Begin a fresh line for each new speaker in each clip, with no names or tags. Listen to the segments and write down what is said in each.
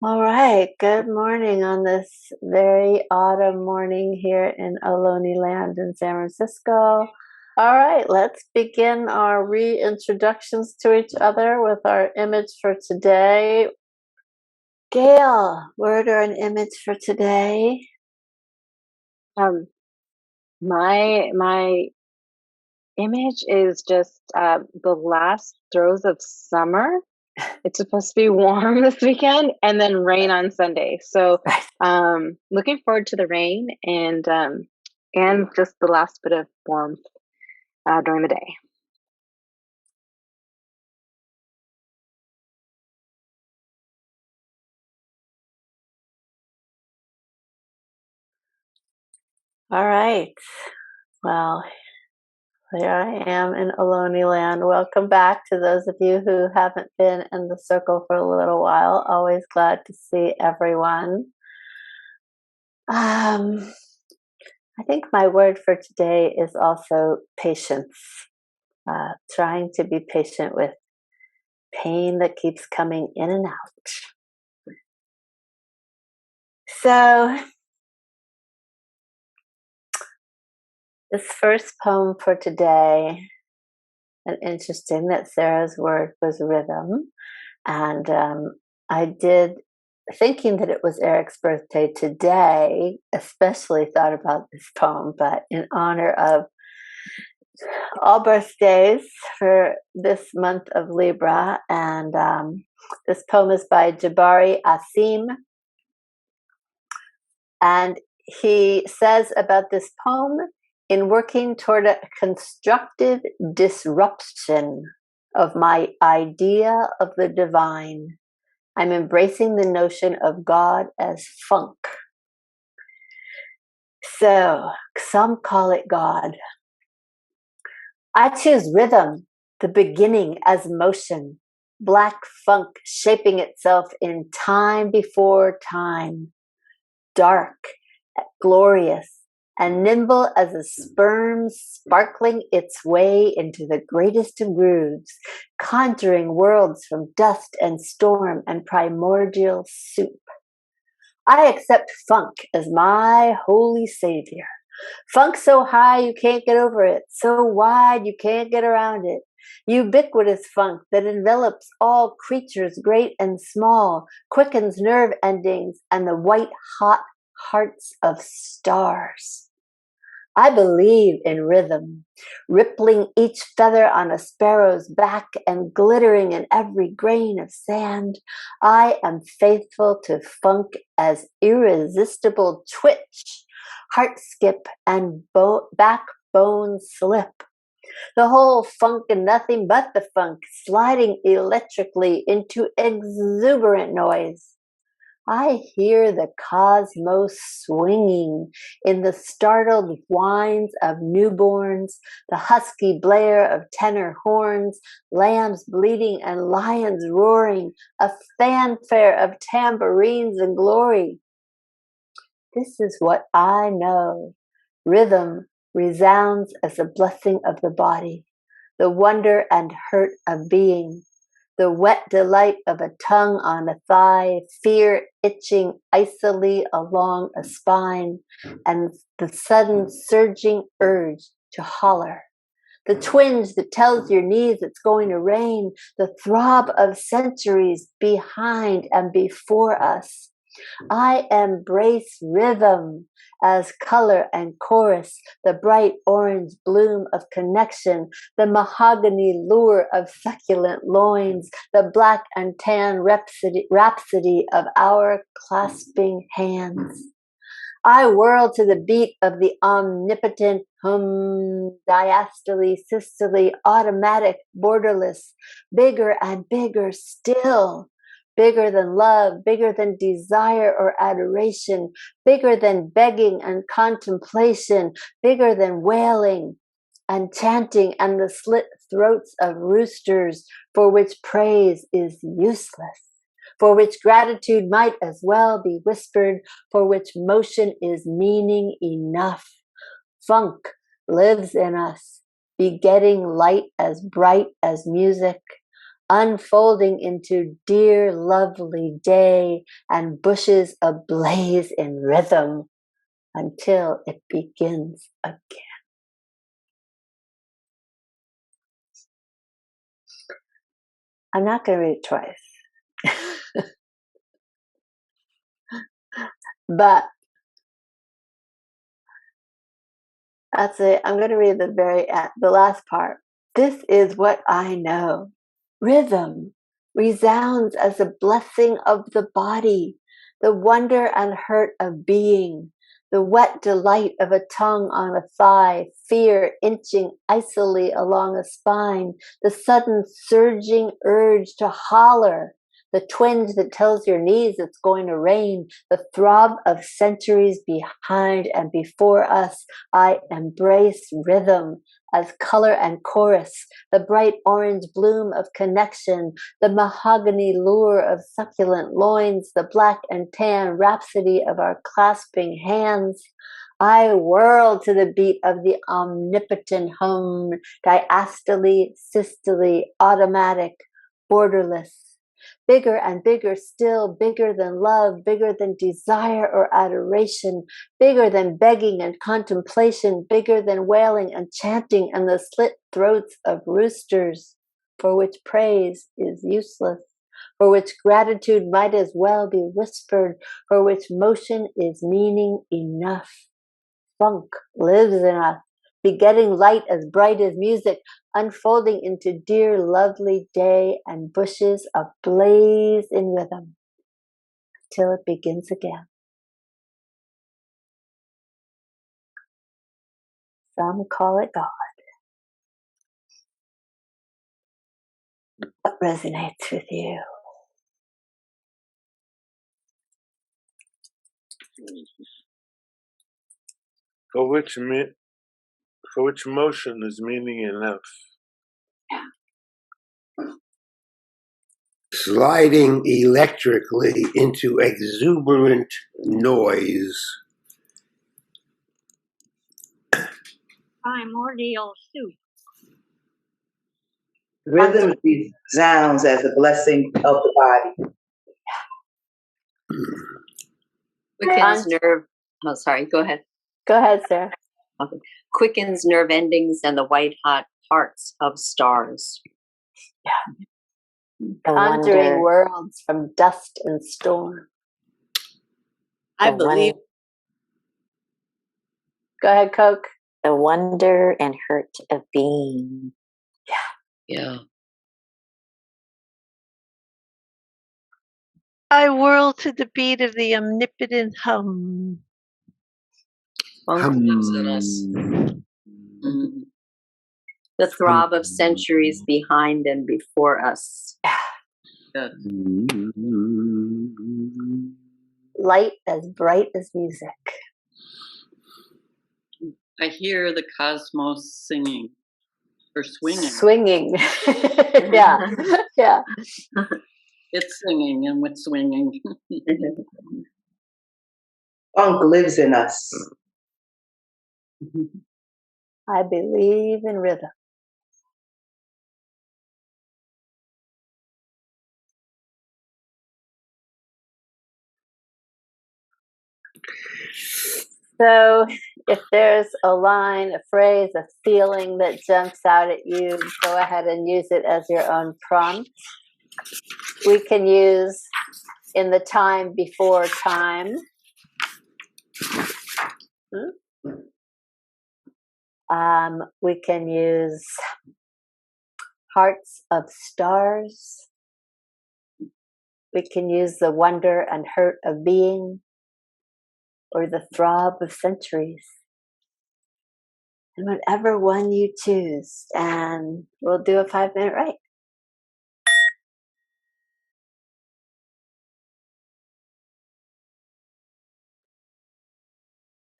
All right, good morning on this very autumn morning here in Ohlone Land in San Francisco. All right, let's begin our reintroductions to each other with our image for today. Gail, word or an image for today?
Um, my image is just the last throes of summer. It's supposed to be warm this weekend and then rain on Sunday. So looking forward to the rain and just the last bit of warmth during the day.
All right, well, here I am in Ohlone Land. Welcome back to those of you who haven't been in the circle for a little while. Always glad to see everyone. I think my word for today is also patience. Trying to be patient with pain that keeps coming in and out. So, this first poem for today, and interesting that Sarah's word was rhythm. And I did, thinking that it was Eric's birthday today, especially thought about this poem, but in honor of all birthdays for this month of Libra. And this poem is by Jabari Asim. And he says about this poem, in working toward a constructive disruption of my idea of the divine, I'm embracing the notion of God as funk. So some call it God. I choose rhythm, the beginning as motion, black funk shaping itself in time before time, dark, glorious, and nimble as a sperm sparkling its way into the greatest of grooves, conjuring worlds from dust and storm and primordial soup. I accept funk as my holy savior. Funk so high you can't get over it, so wide you can't get around it. Ubiquitous funk that envelops all creatures great and small, quickens nerve endings and the white hot hearts of stars. I believe in rhythm, rippling each feather on a sparrow's back and glittering in every grain of sand. I am faithful to funk as irresistible twitch, heart skip, and backbone slip. The whole funk and nothing but the funk, sliding electrically into exuberant noise. I hear the cosmos swinging in the startled whines of newborns, the husky blare of tenor horns, lambs bleating and lions roaring, a fanfare of tambourines and glory. This is what I know. Rhythm resounds as a blessing of the body, the wonder and hurt of being, the wet delight of a tongue on a thigh, fear itching icily along a spine, and the sudden surging urge to holler. The twinge that tells your knees it's going to rain, the throb of centuries behind and before us. I embrace rhythm as color and chorus, the bright orange bloom of connection, the mahogany lure of succulent loins, the black and tan rhapsody of our clasping hands. I whirl to the beat of the omnipotent diastole, systole, automatic, borderless, bigger and bigger still, bigger than love, bigger than desire or adoration, bigger than begging and contemplation, bigger than wailing and chanting and the slit throats of roosters for which praise is useless, for which gratitude might as well be whispered, for which motion is meaning enough. Funk lives in us, begetting light as bright as music. unfolding into dear lovely day and bushes ablaze in rhythm until it begins again. I'm not going to read it twice. But that's it. I'm going to read the last part. This is what I know. Rhythm resounds as a blessing of the body, the wonder and hurt of being, the wet delight of a tongue on a thigh, fear inching icily along a spine, the sudden surging urge to holler, the twinge that tells your knees it's going to rain, the throb of centuries behind and before us. I embrace rhythm as color and chorus, the bright orange bloom of connection, the mahogany lure of succulent loins, the black and tan rhapsody of our clasping hands. I whirl to the beat of the omnipotent hum, diastole, systole, automatic, borderless. Bigger and bigger still, bigger than love, bigger than desire or adoration, bigger than begging and contemplation, bigger than wailing and chanting and the slit throats of roosters, for which praise is useless, for which gratitude might as well be whispered, for which motion is meaning enough. Funk lives in us, begetting light as bright as music, unfolding into dear lovely day and bushes ablaze in rhythm till it begins again. Some call it God. What resonates with you?
For which motion is meaning enough?
Sliding electrically into exuberant noise.
Primordial soup.
Rhythm resounds as a blessing of the body.
Quickens nerve. Oh, sorry. Go ahead.
Go ahead, Sarah.
Okay. Quickens nerve endings and the white hot hearts of stars.
Conjuring worlds from dust and storm.
I believe.
Go ahead, Coke.
The wonder and hurt of being.
Yeah.
I whirl to the beat of the omnipotent hum.
Funk lives in us. Mm. The throb of centuries behind and before us. Yeah.
Light as bright as music.
I hear the cosmos singing or swinging.
Swinging. Yeah. Yeah.
It's singing and it's swinging.
Funk lives in us.
I believe in rhythm. So if there's a line, a phrase, a feeling that jumps out at you, go ahead and use it as your own prompt. We can use in the time before time. We can use hearts of stars. We can use the wonder and hurt of being, or the throb of centuries. And whatever one you choose, and we'll do a 5-minute right.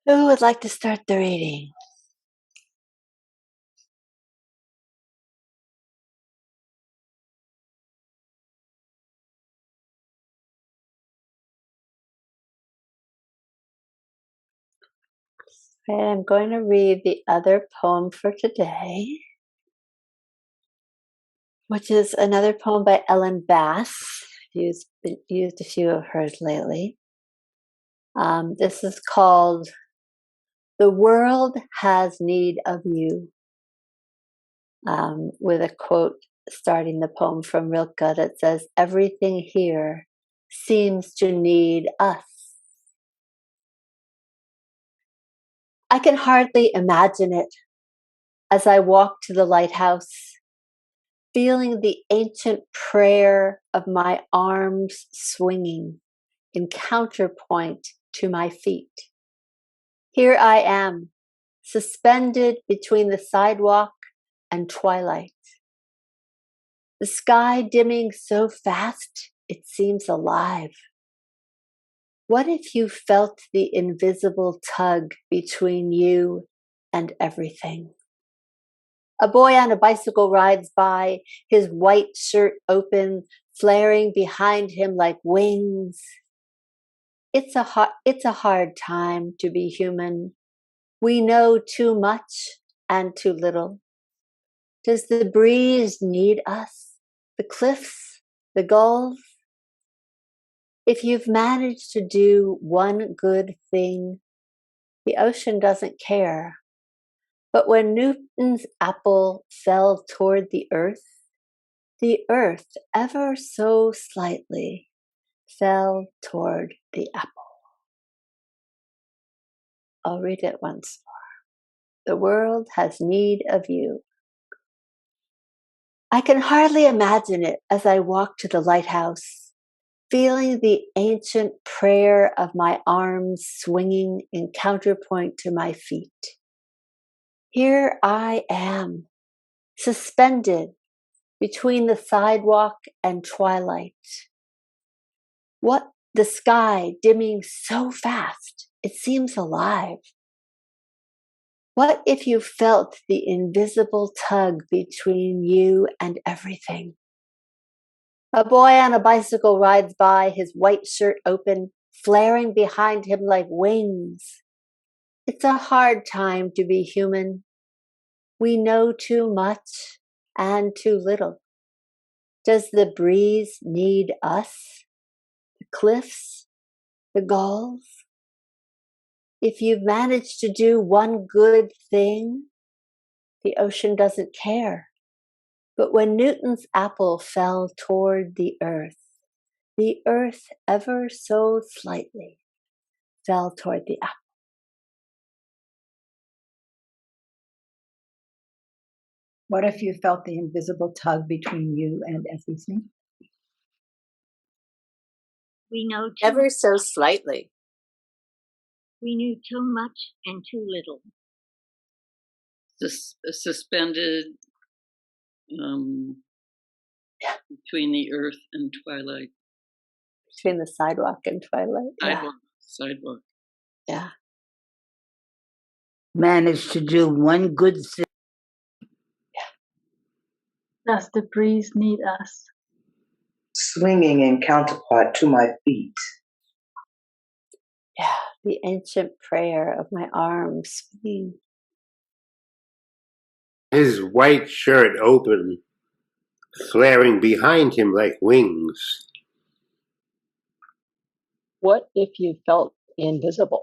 Who would like to start the reading? I'm going to read the other poem for today. which is another poem by Ellen Bass. Used a few of hers lately. This is called "The World Has Need of You," with a quote starting the poem from Rilke that says, "Everything here seems to need us." I can hardly imagine it as I walk to the lighthouse, feeling the ancient prayer of my arms swinging in counterpoint to my feet. Here I am, suspended between the sidewalk and twilight. The sky dimming so fast it seems alive. What if you felt the invisible tug between you and everything? A boy on a bicycle rides by, his white shirt open, flaring behind him like wings. It's a hard time to be human. We know too much and too little. Does the breeze need us? The cliffs? The gulls? If you've managed to do one good thing, the ocean doesn't care. But when Newton's apple fell toward the earth ever so slightly fell toward the apple. I'll read it once more. The world has need of you. I can hardly imagine it as I walk to the lighthouse, feeling the ancient prayer of my arms swinging in counterpoint to my feet. Here I am, suspended between the sidewalk and twilight. What the sky dimming so fast, it seems alive. What if you felt the invisible tug between you and everything? A boy on a bicycle rides by, his white shirt open, flaring behind him like wings. It's a hard time to be human. We know too much and too little. Does the breeze need us? The cliffs? The gulls? If you've managed to do one good thing, the ocean doesn't care. But when Newton's apple fell toward the earth ever so slightly fell toward the apple.
What if you felt the invisible tug between you and everything?
We know too
Ever so slightly.
We knew too much and too little.
Suspended between the earth and twilight.
Between the sidewalk and twilight.
Sidewalk.
Yeah.
Managed to do one good thing.
Does the breeze need us?
Swinging in counterpart to my feet.
Yeah, the ancient prayer of my arms.
His white shirt open, flaring behind him like wings.
What if you felt invisible?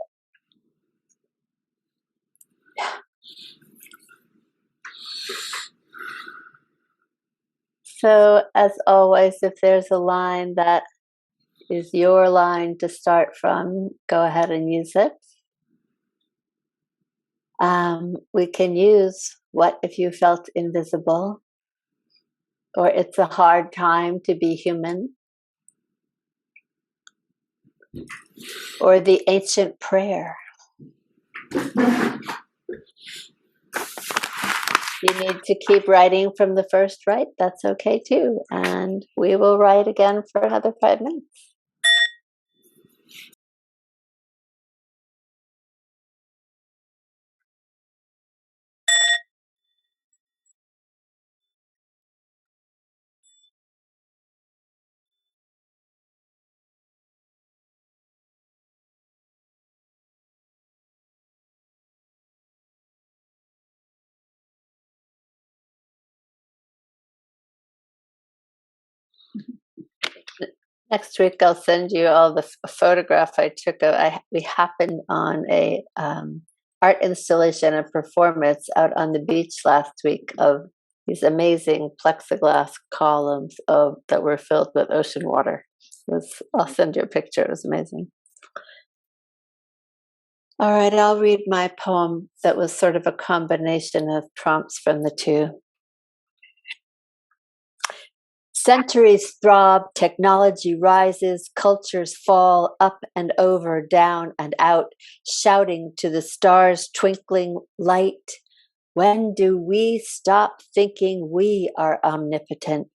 So, as always, if there's a line that is your line to start from, go ahead and use it. We can use "What if you felt invisible?" or "It's a hard time to be human," or "The ancient prayer." You need to keep writing from the first write, that's okay too. And we will write again for another 5 minutes. Next week, I'll send you all the photograph I took. We happened on a art installation and performance out on the beach last week of these amazing plexiglass columns that were filled with ocean water. I'll send you a picture. It was amazing. All right, I'll read my poem that was sort of a combination of prompts from the two. Centuries throb, technology rises, cultures fall up and over, down and out, shouting to the stars' twinkling light. When do we stop thinking we are omnipotent?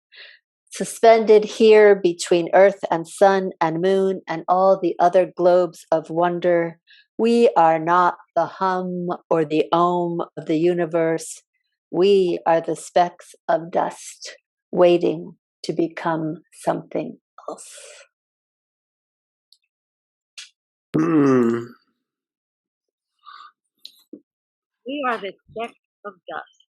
Suspended here between earth and sun and moon and all the other globes of wonder, we are not the hum or the om of the universe. We are the specks of dust waiting to become something else.
We are the specks of dust.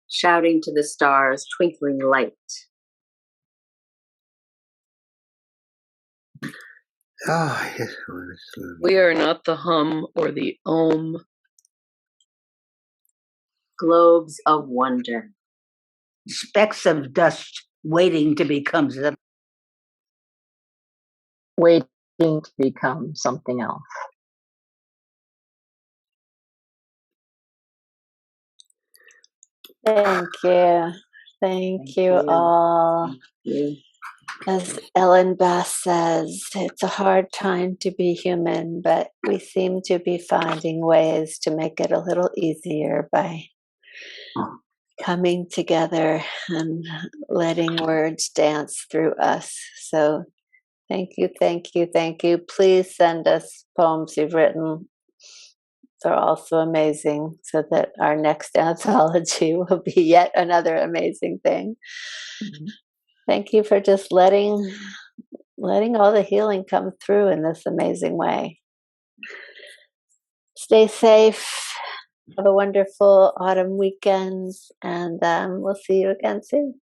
Shouting to the stars, twinkling light.
Oh, yes.
We are not the hum or the om.
Globes of wonder.
Specks of dust waiting to become something.
Waiting to become something else.
Thank you. Thank you all.
Thank you.
As Ellen Bass says, it's a hard time to be human, but we seem to be finding ways to make it a little easier by coming together and letting words dance through us. So thank you, thank you, thank you. Please send us poems you've written. They're also amazing, so that our next anthology will be yet another amazing thing. Mm-hmm. Thank you for just letting all the healing come through in this amazing way. Stay safe. Have a wonderful autumn weekend, and we'll see you again soon.